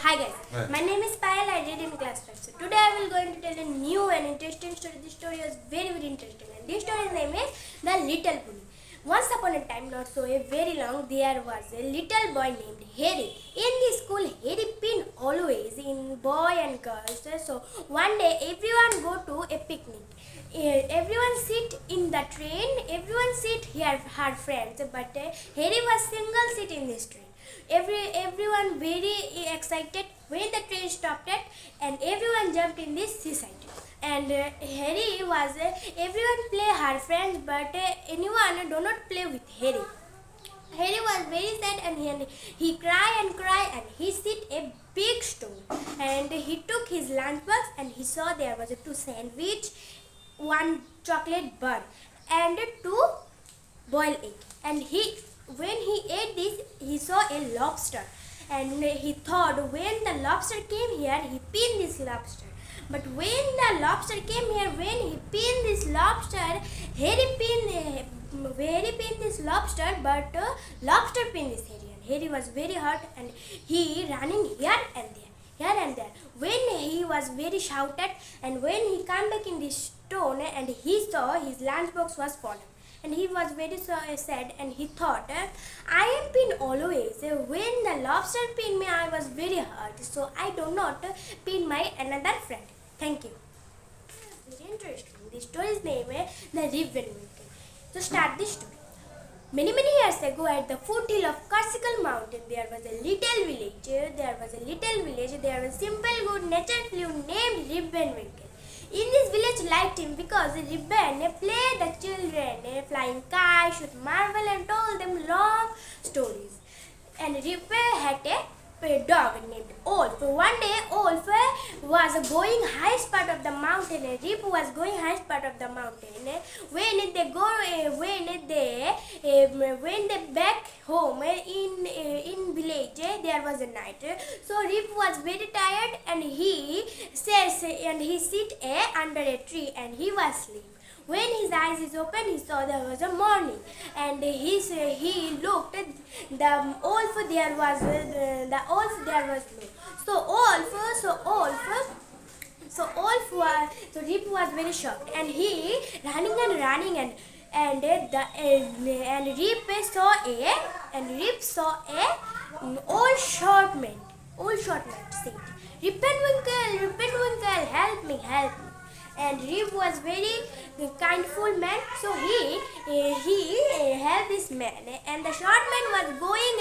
Hi guys, my name is Payel. I read in class 5. So today I will going to tell a new and interesting story. This story is very interesting, and this story's name is The Little Pony. Once upon a time, not so very long, there was a little boy named Harry. In the school, Harry been always in boy and girls. So one day everyone go to a picnic. Everyone sit in the train. Everyone sit here, her friends, but Harry was single seat in this train. Everyone very excited when the train stopped it, and everyone jumped in this seaside. And Harry was everyone play her friends, but anyone do not play with Harry. Harry was very sad, and he cry, and he sit a big stone, and he took his lunchbox, and he saw there was a 2 sandwich, 1 chocolate bar, and 2 boiled egg. And when he ate this, he saw a lobster, and he thought when the lobster came here, he pinned this lobster. But when the lobster came here, when he pinned this lobster, Harry pinned this lobster, but lobster pinned this Harry, and Harry was very hurt, and he running here and there. When he was very shouted, and when he come back in this stone, and he saw his lunchbox was fallen. And he was very sad, and he thought, I am pinned always. When the lobster pinned me, I was very hurt. So I do not pin my another friend. Thank you. Very interesting. The story's name is The Ribbon Winkle. So start the story. Many years ago, at the foothill of Corsical Mountain, there was a little village. There was a simple, good natured flew named Ribbon Winkle. In this village liked him because Ribbon played the children, flying kites, shoot marble, and told them long stories. And Ribbon had a dog named Wolf. One day Wolf was going highest part of the mountain, and Rip was going highest part of the mountain. When they back home in village, there was a night. So Rip was very tired, and he sit under a tree, and he was asleep. When his eyes is open, he saw there was a morning, and he looked. The wolf there was no. So Rip was very shocked, and he running and Rip saw a old short man said, Ribbon Winkle, help me. And Rip was very kindful man, so he helped this man. And the short man was going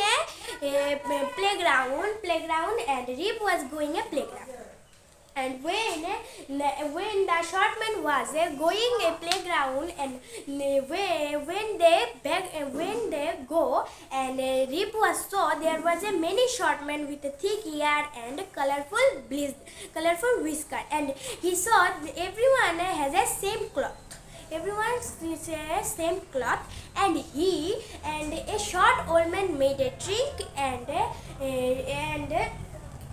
a playground, and Rip was going a playground. And when the short man was going a playground, and when they go, and Rip was saw there was a many short men with a thick hair and colorful whisker, and he saw everyone has a same cloth. And a short old man made a drink, and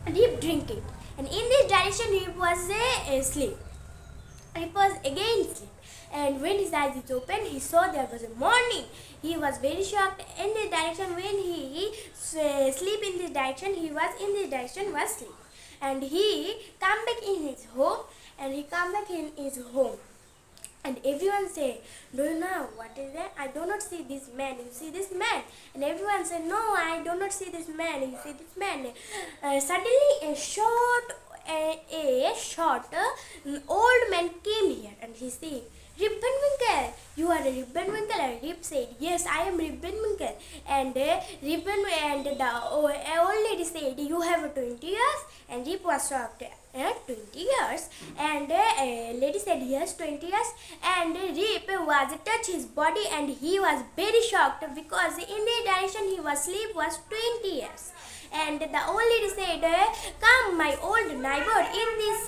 Rip drink it. And in this direction, Rip was asleep. Rip was again asleep. And when his eyes is open, he saw there was a morning. He was very shocked. In this direction, when he sleep in this direction, was sleep. And he come back in his home. And everyone say, do you know what is that? I do not see this man. You see this man? And everyone said, no, I do not see this man. You see this man? Suddenly a short old man came here, and he said, Ribbon Winkle, you are a Ribbon Winkle. And Rip said, yes, I am Ribbon Winkle. And the old lady said, you have 20 years? And Rip was shocked. 20 years? And lady said, yes, 20 years. And Rip was touch his body, and he was very shocked because in the direction he was sleep was 20 years. And the old lady said, come, my old neighbor, in this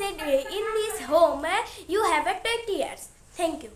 home you have 20 years. Thank you.